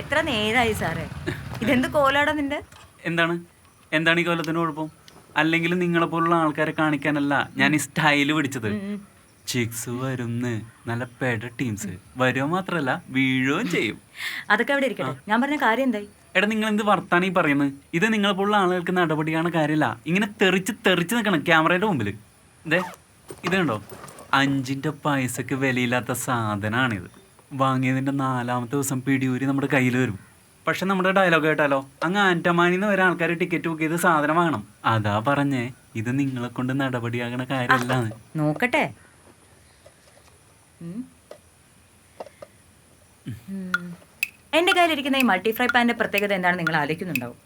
എത്ര നേരായി സാറേ, ഇതെന്ത് കോലാടാ നിന്റെ? എന്താണ് എന്താണ് ഈ കൊല്ലത്തിന് കുഴപ്പം? അല്ലെങ്കിൽ നിങ്ങളെ പോലുള്ള ആൾക്കാരെ കാണിക്കാനല്ല ഞാൻ ഈ സ്റ്റൈല് പിടിച്ചത്. ചിക്സ് വരുന്ന്, നല്ല പെട ടീംസ് വരുക മാത്രല്ല വീഴുകയും ചെയ്യും. അതൊക്കെ അവിടെ ഇരിക്കട്ടെ, ഞാൻ പറഞ്ഞ കാര്യം എന്തായി? എടാ നിങ്ങൾ എന്ത് വർത്താനം ഈ പറയുന്നത്? ഇത് നിങ്ങളെ പോലുള്ള ആളുകൾക്ക് നടപടിയാണ് കാര്യമില്ല. ഇങ്ങനെ തെറിച്ച് നിൽക്കണം ക്യാമറയുടെ മുമ്പിൽ. ഇത് കണ്ടോ, 5 പൈസക്ക് വിലയില്ലാത്ത സാധനമാണിത്. വാങ്ങിയതിൻ്റെ 4ാമത്തെ ദിവസം പിടിയൂരി നമ്മുടെ കയ്യിൽ വരും. പക്ഷെ നമ്മുടെ ഡയലോഗ് കേട്ടാലോ, അങ്ങ് ആൻറ്റമാനിന്ന് വരെ ആൾക്കാർ ടിക്കറ്റ് ബുക്ക് ചെയ്ത് സാധനം വാങ്ങണം. അതാ പറഞ്ഞേ, ഇത് നിങ്ങളെ കൊണ്ട് നടപടിയാകണ കാര്യമല്ലാന്ന്. നോക്കട്ടെ. എന്റെ കയ്യിലിരിക്കുന്ന ഈ മൾട്ടി ഫ്രൈ പാന്റെ പ്രത്യേകത എന്താണ് നിങ്ങൾ ആലോചിക്കുന്നുണ്ടാവും.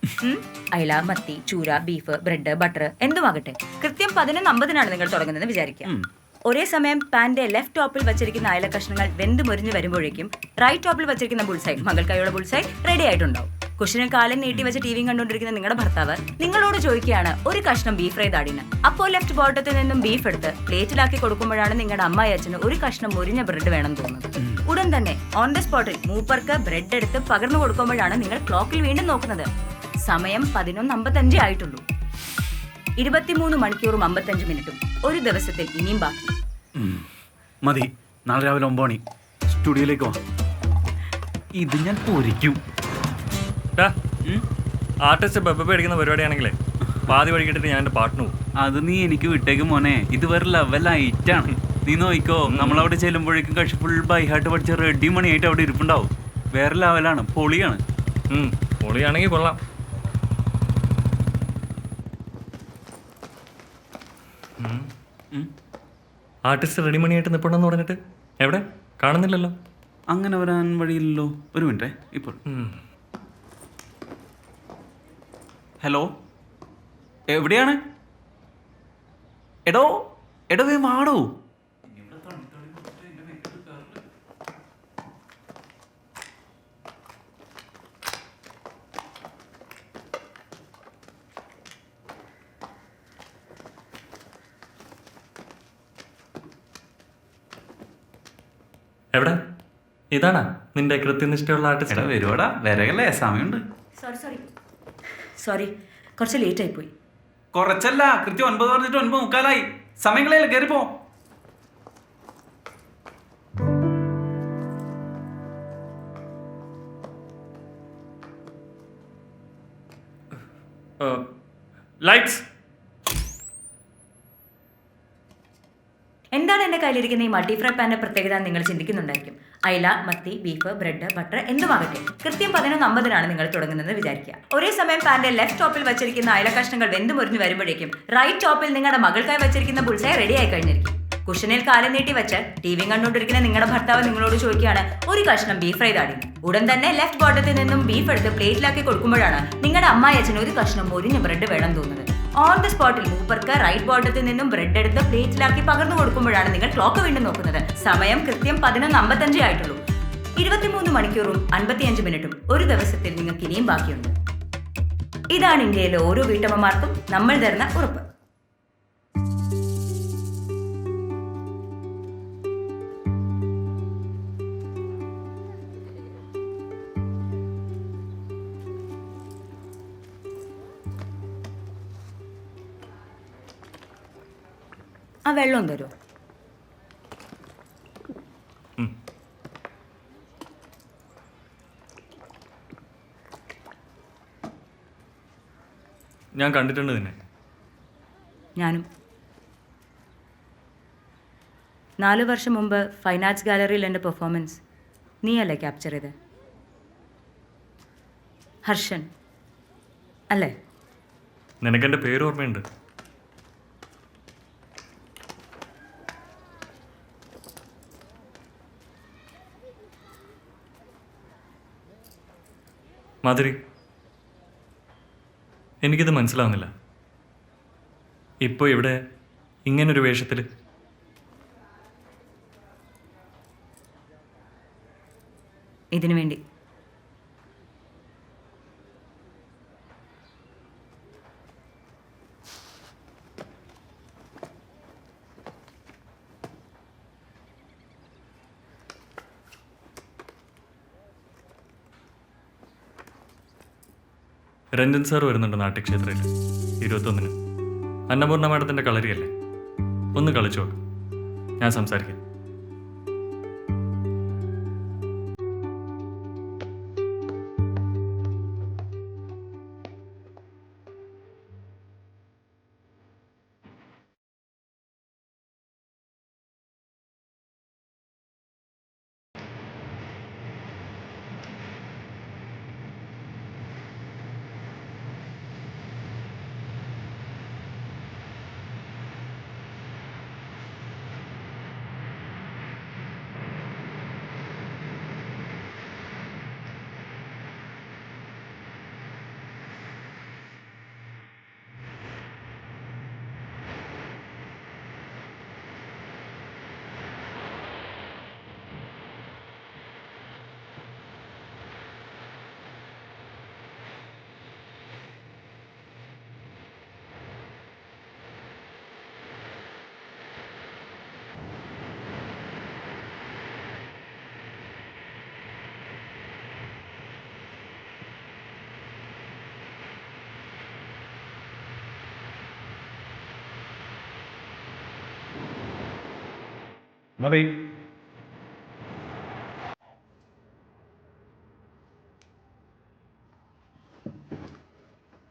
അയല, മത്തി, ചൂര, ബീഫ്, ബ്രെഡ്, ബട്ടർ എന്തുമാകട്ടെ, കൃത്യം 11:50 നിങ്ങൾ തുടങ്ങുന്നതെന്ന് വിചാരിക്കാം. ഒരേ സമയം പാന്റെ ലെഫ്റ്റ് ടോപ്പിൽ വെച്ചിരിക്കുന്ന അയല കഷ്ണങ്ങൾ വെന്ത് മുരിഞ്ഞ് വരുമ്പോഴേക്കും റൈറ്റ് ടോപ്പിൽ വെച്ചിരിക്കുന്ന ബുൾസൈ, മകൾക്കായുള്ള ബുൾസൈ റെഡി ആയിട്ടുണ്ടാവും. കുഷനിൽ കാലം നീട്ടി വെച്ച് ടി വി കണ്ടുകൊണ്ടിരിക്കുന്ന നിങ്ങളുടെ ഭർത്താവ് നിങ്ങളോട് ചോദിക്കുകയാണ് ഒരു കഷ്ണം ബീഫ് ഫ്രൈ താടിന്. അപ്പോൾ ലെഫ്റ്റ് ബോട്ടത്തിൽ നിന്നും ബീഫ് എടുത്ത് പ്ലേറ്റിലാക്കി കൊടുക്കുമ്പോഴാണ് നിങ്ങളുടെ അമ്മായി അച്ഛന് ഒരു കഷ്ണം മുരിഞ്ഞ ബ്രെഡ് വേണം തോന്നുന്നത്. ഉടൻ തന്നെ ഓൺ ദ സ്പോട്ടിൽ മൂപ്പർക്ക് ബ്രെഡ് എടുത്ത് പകർന്നു കൊടുക്കുമ്പോഴാണ് നിങ്ങൾ ക്ലോക്കിൽ വീണ്ടും നോക്കുന്നത്. സമയം 11:55 ആയിട്ടുള്ളൂ. 23 മണിക്കൂറും 55 മിനിറ്റും ഒരു ദിവസത്തിൽ ഇനിയും ബാക്കി. മതി, നാളെ രാവിലെ 9 മണി സ്റ്റുഡിയോയിലേക്ക് വാ. ഇത് ഞാൻ പൊരിക്കും. ആർട്ടിസ്റ്റ് ബെബ അടിക്കുന്ന പരിപാടിയാണെങ്കിലേ പാതി വഴിക്കിട്ടിട്ട് ഞാൻ എൻ്റെ പാട്ടിന് പോകും. അത് നീ എനിക്ക് വിട്ടേക്കും മോനെ, ഇത് വേറെ ലെവലൈറ്റാണ്. നീ നോക്കിക്കോ, നമ്മളവിടെ ചെല്ലുമ്പോഴേക്കും കക്ഷി ഫുൾ ബൈഹാർട്ട് പഠിച്ച റെഡി മണിയായിട്ട് അവിടെ ഇരിപ്പുണ്ടാവും. വേറെ ലെവലാണ്, പൊളിയാണ്. പൊളിയാണെങ്കിൽ കൊള്ളാം. ആർട്ടിസ്റ്റ് റെഡി മണിയായിട്ട് നിൽപ്പുണ്ടെന്ന് പറഞ്ഞിട്ട് എവിടെ കാണുന്നില്ലല്ലോ? അങ്ങനെ വരാൻ വഴിയില്ലല്ലോ. ഒരു മിനിറ്റേ, ഇപ്പോൾ. ഹലോ, എവിടെയാണ്? എടോ വാടോ. എവിടെ? ഇതാണാ നിന്റെ കൃത്യനിഷ്ഠയുള്ള ആർട്ടിസ്റ്റ്? വരുവാടാ, വരകല്ലേ, സമയമുണ്ട്. സോറി കുറച്ച് ലേറ്റ് ആയി പോയി. കുറച്ചല്ല, കൃത്യം 9 പറഞ്ഞിട്ട് 9:45. സമയങ്ങളല്ലേ, കയറിപ്പോ. ലൈറ്റ്സ്. എന്താണ് എന്റെ കയ്യിലിരിക്കുന്ന ഈ മൾട്ടി ഫ്രൈ പാന്റെ പ്രത്യേകത നിങ്ങൾ ചിന്തിക്കുന്നുണ്ടായിരിക്കും. അയല, മത്തി, ബീഫ്, ബ്രെഡ്, ബട്ടർ എന്തുമാകട്ടെ, കൃത്യം 11:50 നിങ്ങൾ തുടങ്ങുന്നതെന്ന് വിചാരിക്കുക. ഒരേ സമയം പാന്റെ ലെഫ്റ്റ് ടോപ്പിൽ വെച്ചിരിക്കുന്ന അയല കഷ്ണങ്ങൾ വെന്ത് മുറിഞ്ഞ് വരുമ്പോഴേക്കും റൈറ്റ് ടോപ്പിൽ നിങ്ങളുടെ മകൾക്കായി വെച്ചിരിക്കുന്ന ബുൾസൈ റെഡി ആയി കഴിഞ്ഞിരിക്കും. കുഷനിൽ കാലം നീട്ടി വെച്ച് ടി വി കണ്ടുകൊണ്ടിരിക്കുന്ന നിങ്ങളുടെ ഭർത്താവ് നിങ്ങളോട് ചോദിക്കുകയാണ് ഒരു കഷ്ണം ബീഫ് ഫ്രൈ താടി. ഉടൻ തന്നെ ലെഫ്റ്റ് ബോട്ടത്തിൽ നിന്നും ബീഫ് എടുത്ത് പ്ലേറ്റിലാക്കി കൊടുക്കുമ്പോഴാണ് നിങ്ങളുടെ അമ്മായി അച്ഛന് ഒരു കഷ്ണം മുരിഞ്ഞ ബ്രെഡ് വേണം തോന്നുന്നത്. ഓൺ ദ സ്പോട്ടിൽ മൂപ്പർക്ക് റൈറ്റ് ബോട്ടത്തിൽ നിന്നും ബ്രെഡ് എടുത്ത് പ്ലേറ്റിലാക്കി പകർന്നു കൊടുക്കുമ്പോഴാണ് നിങ്ങൾ ക്ലോക്ക് വീണ്ടും നോക്കുന്നത്. സമയം കൃത്യം 11:55 ആയിട്ടുള്ളൂ. 23 മണിക്കൂറും 55 മിനിറ്റും ഒരു ദിവസത്തിൽ നിങ്ങൾക്ക് ഇനിയും ബാക്കിയുണ്ട്. ഇതാണ് ഇന്ത്യയിലെ ഓരോ വീട്ടമ്മമാർക്കും നമ്മൾ തരുന്ന ഉറപ്പ്. ആ വെള്ളം തരുമോ? ഞാൻ കണ്ടിട്ടുണ്ട് നിന്നെ. ഞാനും. 4 വർഷം മുമ്പ് ഫൈൻ ആർട്സ് ഗാലറിയിൽ എൻ്റെ പെർഫോമൻസ് നീയല്ലേ ക്യാപ്ചർ ചെയ്ത്? ഹർഷൻ അല്ലേ? നിനക്കെൻ്റെ പേര് ഓർമ്മയുണ്ട്. മാധുരി, എനിക്കിത് മനസ്സിലാവുന്നില്ല. ഇപ്പോൾ ഇവിടെ ഇങ്ങനൊരു വേഷത്തിൽ ഇതിനു വേണ്ടി രഞ്ജൻ സാർ വരുന്നുണ്ട് നാട്യക്ഷേത്രയിൽ 21-ന്. അന്നപൂർണ്ണ മാഡത്തിൻ്റെ കളരിയല്ലേ, ഒന്ന് കളിച്ചു നോക്ക്. ഞാൻ സംസാരിക്കാം. മതി.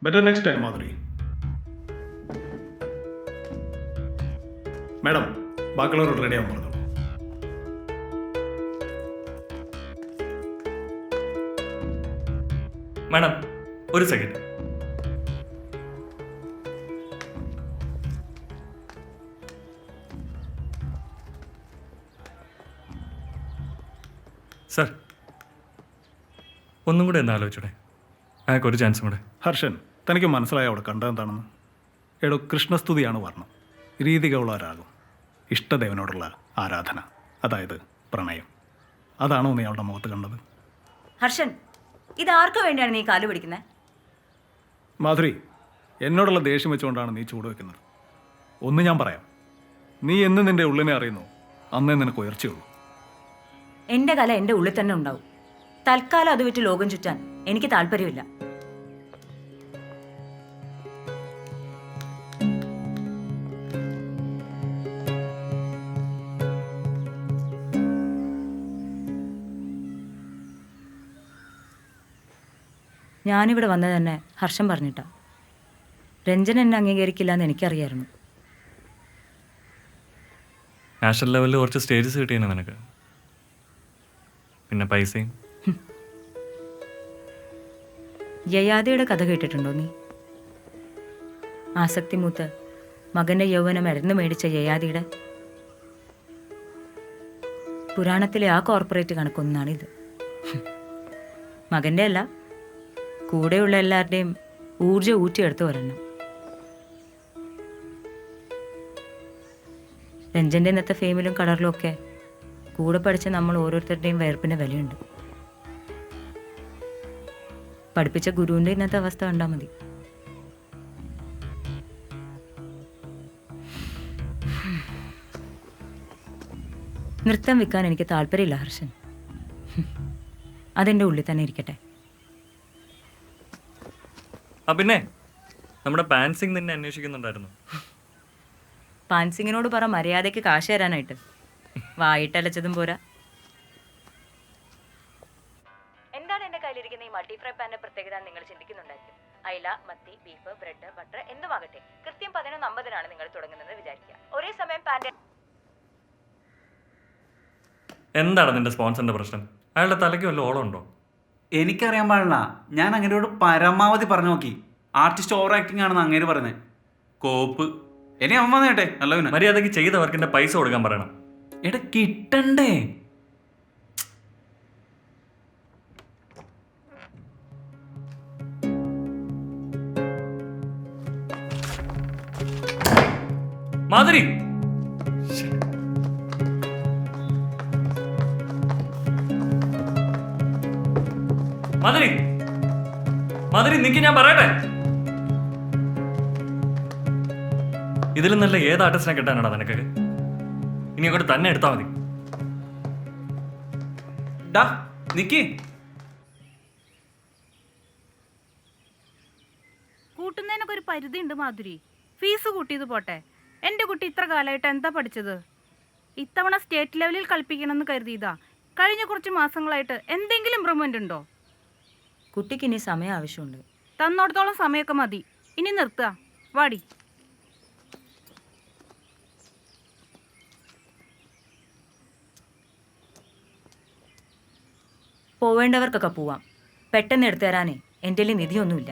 Better next time Madhuri. Madam, ബാക്കിയുള്ളവരോട് റെഡി ആവാൻ പറഞ്ഞോളൂ. മാഡം, ഒരു സെക്കൻഡ്. സാർ, ഒന്നും കൂടെ ഒന്ന് ആലോചിച്ചൂടെ? അയാൾക്കൊരു ചാൻസും കൂടെ. ഹർഷൻ, തനിക്ക് മനസ്സിലായ അവിടെ കണ്ടതെന്താണെന്ന്? എടോ, കൃഷ്ണസ്തുതിയാണ് വർണ്ണം, രീതികൗളരാഗം, ഇഷ്ടദേവനോടുള്ള ആരാധന, അതായത് പ്രണയം. അതാണോ നീ അവളുടെ മുഖത്ത് കണ്ടത്? ഹർഷൻ, ഇത് ആർക്കു വേണ്ടിയാണ് നീ കാല് പിടിക്കുന്നത്? മാധുരി, എന്നോടുള്ള ദേഷ്യം വെച്ചുകൊണ്ടാണ് നീ ചൂട് വെക്കുന്നത്. ഒന്ന് ഞാൻ പറയാം, നീ എന്ന് നിന്റെ ഉള്ളിനെ അറിയുന്നു അന്നേ നിനക്ക് ഉയർച്ചയുള്ളൂ. എൻ്റെ കല എൻ്റെ ഉള്ളിൽ തന്നെ ഉണ്ടാവും. തൽക്കാലം അത് വിറ്റ് ലോകം ചുറ്റാൻ എനിക്ക് താല്പര്യമില്ല. ഞാനിവിടെ വന്നത് തന്നെ ഹർഷൻ പറഞ്ഞിട്ടാ. രഞ്ജൻ എന്നെ അംഗീകരിക്കില്ല എന്ന് എനിക്കറിയായിരുന്നു. നാഷണൽ ലെവലിൽ കുറച്ച് സ്റ്റേജസ് കിട്ടിയാണ് നിനക്ക്, പിന്നെ പൈസയും. യയാതിയുടെ കഥ കേട്ടിട്ടുണ്ടോ നീ? ആസക്തി മൂത്ത് മകന്റെ യൗവന മരുന്ന് മേടിച്ച യയാതിയുടെ പുരാണത്തിലെ ആ കോർപ്പറേറ്റ് കണക്കൊന്നാണിത്. മകന്റെ അല്ല, കൂടെയുള്ള എല്ലാവരുടെയും ഊർജ്ജം ഊറ്റിയെടുത്ത് വരണം. രഞ്ജന്റെ ഇന്നത്തെ ഫെയിമിലും കളറിലും ഒക്കെ കൂടെ പഠിച്ച നമ്മൾ ഓരോരുത്തരുടെയും വേർപ്പിന് വിലയുണ്ട്. പഠിപ്പിച്ച ഗുരുവിൻ്റെ ഇന്നത്തെ അവസ്ഥ കണ്ടാൽ മതി. നൃത്തം വിൽക്കാൻ എനിക്ക് താല്പര്യമില്ല ഹർഷൻ. അതെൻ്റെ ഉള്ളിൽ തന്നെ ഇരിക്കട്ടെ. പിന്നെ നമ്മുടെ പാൻസിങ് നിന്നെ അന്വേഷിക്കുന്നുണ്ടായിരുന്നു. പാൻസിങ്ങിനോട് പറ മര്യാദയ്ക്ക് കാശ് തരാനായിട്ട്. വായിട്ടലച്ചതും പോരാ. എന്താണ് എന്റെ കയ്യിലിരിക്കുന്ന ഈ മൾട്ടി ഫ്രൈ പാന്റെ പ്രത്യേകത നിങ്ങൾ ചിന്തിക്കുന്നുണ്ടായിരിക്കും. അയില, മത്തി, ബീഫ്, ബ്രെഡ്, ബട്ടർ എന്തുമാകട്ടെ കൃത്യം 11:50 നിങ്ങൾ തുടങ്ങുന്നത് വിചാരിക്കുക. ഒരേ സമയം പാന്റെ എന്താണ് നിന്റെ സ്പോൺസറിന്റെ പ്രശ്നം? അയാളുടെ തലയ്ക്ക് വല്ല ഓളം ഉണ്ടോ? എനിക്കറിയാൻ പാടില്ല. ഞാൻ അങ്ങനെയോട് പരമാവധി പറഞ്ഞു നോക്കി. ആർട്ടിസ്റ്റ് ഓവർ ആക്ടിങ് ആണെന്ന് അങ്ങനെ പറയുന്നത്. കോപ്പ് എന്നെ അവൻ വന്നേട്ടെ നല്ലവന്. മര്യാദയ്ക്ക് ചെയ്ത വർക്കിന്റെ പൈസ കൊടുക്കാൻ പറയണം. എടാ കിട്ടണ്ടേ? മാധുരി, മാധുരി, മാധുരി നിക്ക്, ഞാൻ പറയട്ടെ. ഇതിലും നല്ല ഏത് ആർട്ടിസ്റ്റിനെ കിട്ടാനാടാ നിനക്ക്? ഇനി അങ്ങോട്ട് തന്നെ എടുത്താൽ മതി. ഡാ നിക്ക്. കൂട്ടുന്നതിനൊക്കെ ഒരു പരിധി ഉണ്ട് മാധുരി. ഫീസ് കൂട്ടിയത് പോട്ടെ, എൻ്റെ കുട്ടി ഇത്ര കാലമായിട്ട് എന്താ പഠിച്ചത്? ഇത്തവണ സ്റ്റേറ്റ് ലെവലിൽ കളിപ്പിക്കണമെന്ന് കരുതിയതാ. കഴിഞ്ഞ കുറച്ച് മാസങ്ങളായിട്ട് എന്തെങ്കിലും ഇമ്പ്രൂവ്മെൻ്റ് ഉണ്ടോ? കുട്ടിക്ക് ഇനി സമയം ആവശ്യമുണ്ട്. തന്നോടത്തോളം സമയമൊക്കെ മതി. ഇനി നിർത്തുക. വാടി. പോവേണ്ടവർക്കൊക്കെ പോവാം. പെട്ടെന്ന് എടുത്തു തരാനേ എൻ്റെ കയ്യിൽ നിധിയൊന്നുമില്ല.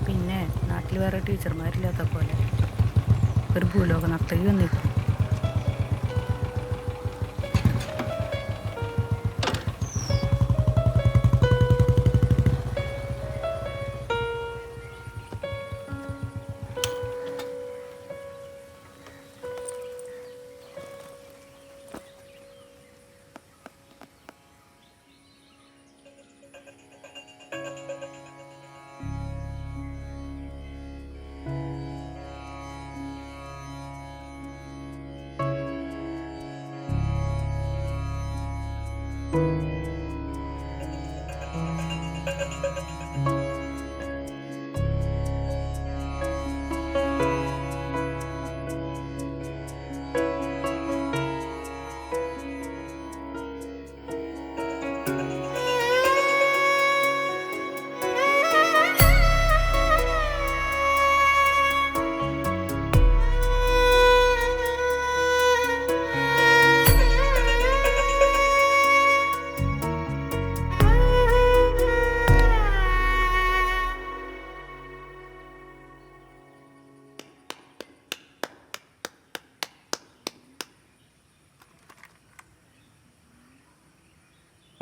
പിന്നെ നാട്ടിൽ വേറെ ടീച്ചർമാരില്ലാത്ത പോലെ ഒരു ഭൂലോക നർത്തകി വന്നിരിക്കും.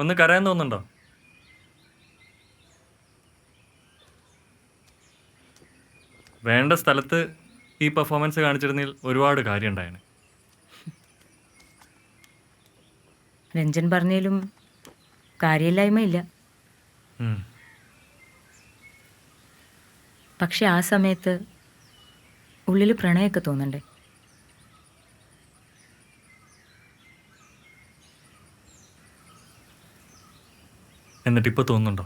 ഒന്ന് കരയാൻ തോന്നുന്നുണ്ടോ? വേണ്ട സ്ഥലത്ത് ഈ പെർഫോമൻസ് കാണിച്ചിരുന്നതിൽ ഒരുപാട് കാര്യം ഉണ്ടായേനെ. രഞ്ജൻ പറഞ്ഞാലും കാര്യമില്ലായ്മയില്ല. പക്ഷെ ആ സമയത്ത് ഉള്ളിൽ പ്രണയമൊക്കെ തോന്നണ്ടേ? എന്നിട്ടിപ്പോൾ തോന്നുന്നുണ്ടോ?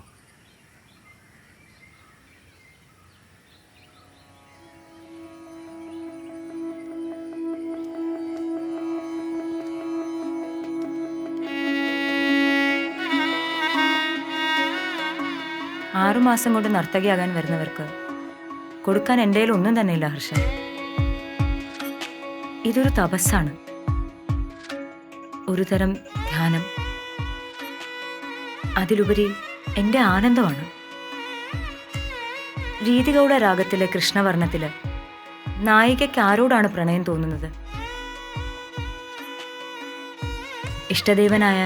ആറുമാസം കൊണ്ട് നർത്തകിയാകാൻ വരുന്നവർക്ക് കൊടുക്കാൻ എൻ്റെ കയ്യിൽ ഒന്നും തന്നെയില്ല ഹർഷൻ. ഇതൊരു തപസ്സാണ്, ഒരു തരം ധ്യാനം. അതിലുപരി എൻ്റെ ആനന്ദമാണ്. രീതിഗൗഡ രാഗത്തിലെ കൃഷ്ണവർണ്ണത്തില് നായികയ്ക്ക് ആരോടാണ് പ്രണയം തോന്നുന്നത്? ഇഷ്ടദേവനായ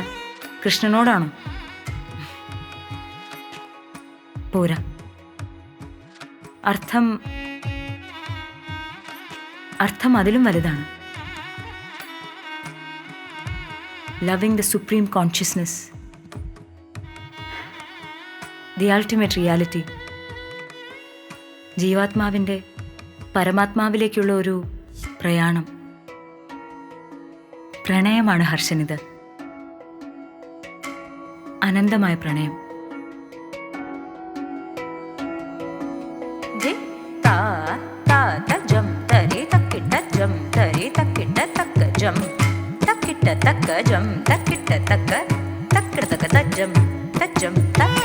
കൃഷ്ണനോടാണോ? പോരാ. അർത്ഥം അതിലും വലുതാണ്. Loving the supreme consciousness, the ultimate reality. ജീവാത്മാവിൻ്റെ പരമാത്മാവിലേക്കുള്ള ഒരു പ്രയാണം. പ്രണയമാണ് ഹർഷനിത്, അനന്തമായ പ്രണയം. തക്ക ജം തക്കിട്ട തക്ക തക്കിട തക്ക തജ്ജം തജ്ജം തക്ക.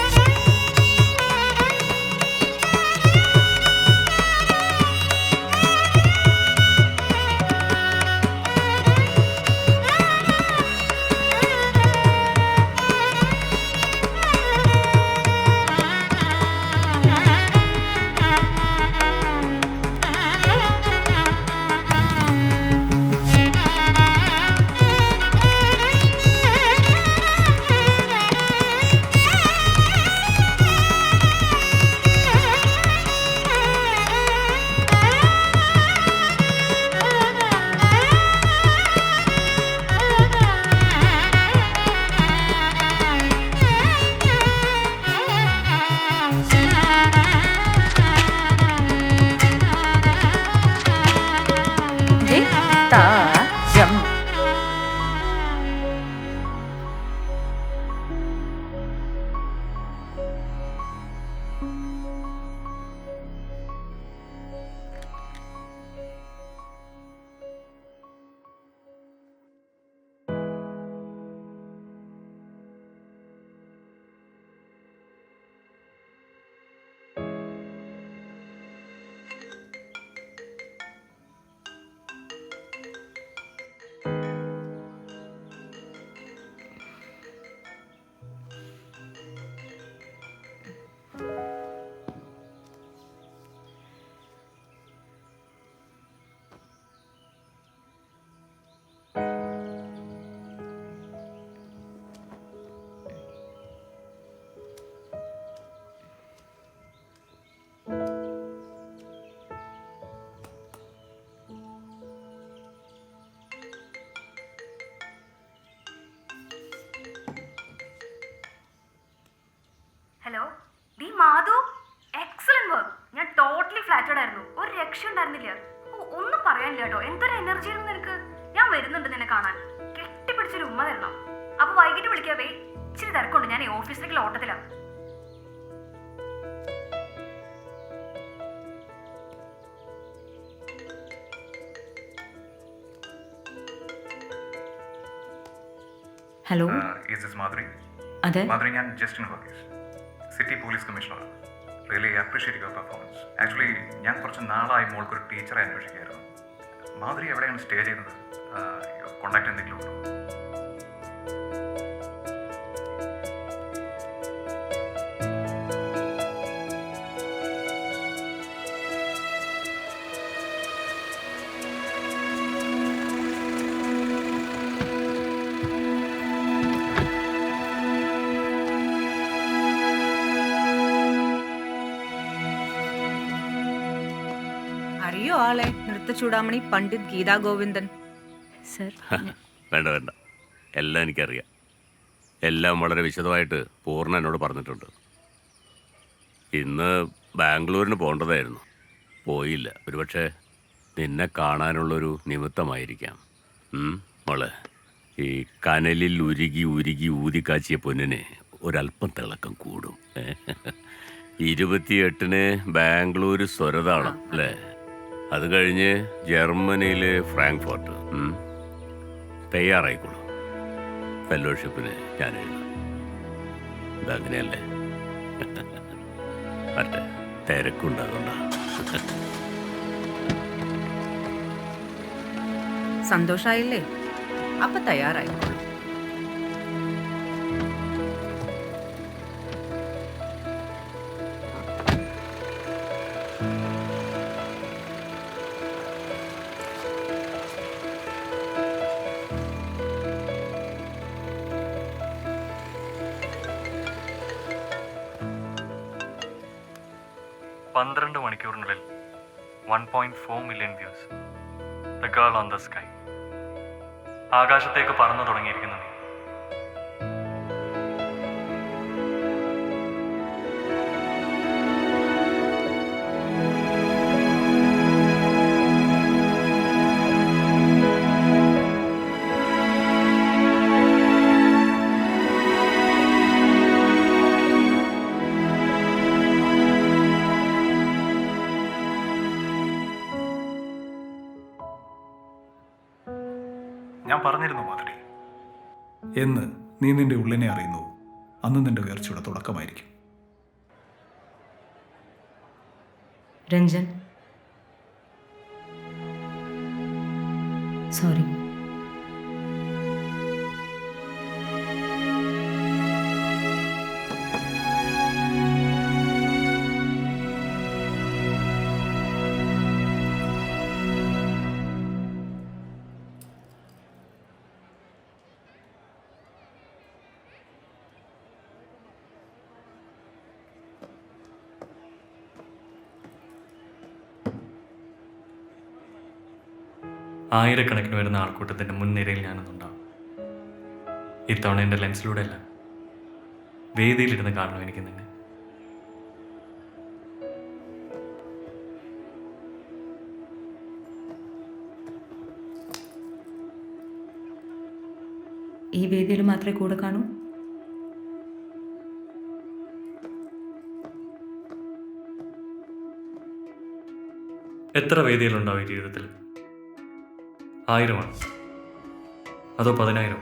Madhu, excellent work. ഞാൻ ടോട്ടലി ഫ്ലാറ്റഡ് ആയിരുന്നു. ഒരു രക്ഷ ഉണ്ടായിരുന്നില്ല. ഒന്നും പറയാനില്ല കേട്ടോ. എന്തൊരു എനർജി ആയിരുന്നു നിനക്ക്. ഞാൻ വരുന്നുണ്ട് നിന്നെ കാണാൻ. കെട്ടിപ്പിടിച്ചൊരു ഉമ്മ തരണം. അപ്പൊ വൈകിട്ട് വിളിക്കാവേ. ഇച്ചിരി തിരക്കുണ്ട്. ഞാൻ ഓഫീസിലേക്കുള്ള ഓട്ടത്തിലാണ്. Hello, is this Madhuri? അതെ. മാധുരി, ഞാൻ ജസ്റ്റിൻ വർഗീസ്, സിറ്റി പോലീസ് കമ്മീഷണറാണ്. Really appreciate your performance. Actually ഞാൻ കുറച്ച് നാളായി മോൾക്കൊരു ടീച്ചറെ അന്വേഷിക്കുകയായിരുന്നു. മാധുരി എവിടെയാണ് സ്റ്റേ ചെയ്യുന്നത്? കോണ്ടാക്ട് എന്തെങ്കിലും ഉണ്ടോ? അറിയോ ആളെ? നൃത്ത ചൂടാമണി പണ്ഡിറ്റ് ഗീതാ ഗോവിന്ദൻ. സർ, വേണ്ട വേണ്ട, എല്ലാം എനിക്കറിയാം. എല്ലാം വളരെ വിശദമായിട്ട് പൂർണ്ണ എന്നോട് പറഞ്ഞിട്ടുണ്ട്. ഇന്ന് ബാംഗ്ലൂരിന് പോകേണ്ടതായിരുന്നു, പോയില്ല. ഒരുപക്ഷെ നിന്നെ കാണാനുള്ളൊരു നിമിത്തമായിരിക്കാം. മോളെ, ഈ കനലിൽ ഉരുകി ഉരുകി ഊതിക്കാച്ചിയ പൊന്നിന് ഒരല്പം തിളക്കം കൂടും. 28-ന് ബാംഗ്ലൂർ സ്വരതാളം അല്ലേ? അത് കഴിഞ്ഞ് ജർമ്മനിയിലെ ഫ്രാങ്ക്ഫർട്ട്. തയ്യാറായിക്കോളൂ, ഫെലോഷിപ്പിന് ഞാൻ എഴുതാം. ഇതങ്ങനെയല്ലേ? മറ്റേ തിരക്കുണ്ടാകുന്ന സന്തോഷായില്ലേ? അപ്പൊ തയ്യാറായിക്കോളൂ. പന്ത്രണ്ട് മണിക്കൂറിനുള്ളിൽ 1.4 million views. The girl on the sky. ആകാശത്തേക്ക് പറന്നു തുടങ്ങിയിരിക്കുന്നു നീ. ഞാൻ പറഞ്ഞിരുന്നു മാധുരി, എന്ന് നീ നിന്റെ ഉള്ളിനെ അറിയുന്നു, അന്ന് നിന്റെ ഉയർച്ചയുടെ തുടക്കമായിരിക്കും. രഞ്ജൻ, സോറി. ആയിരക്കണക്കിന് വരുന്ന ആൾക്കൂട്ടത്തിൻ്റെ മുൻനിരയിൽ ഞാനൊന്നുണ്ടാവും. ഇത്തവണ എൻ്റെ ലെൻസിലൂടെ അല്ല, വേദിയിലിരുന്ന് കാണണം എനിക്ക് നിന്നെ. ഈ വേദിയിൽ മാത്രമേ കൂടെ കാണൂ? എത്ര വേദികളുണ്ടാവും ഈ ജീവിതത്തിൽ? 1000 അതോ 10,000?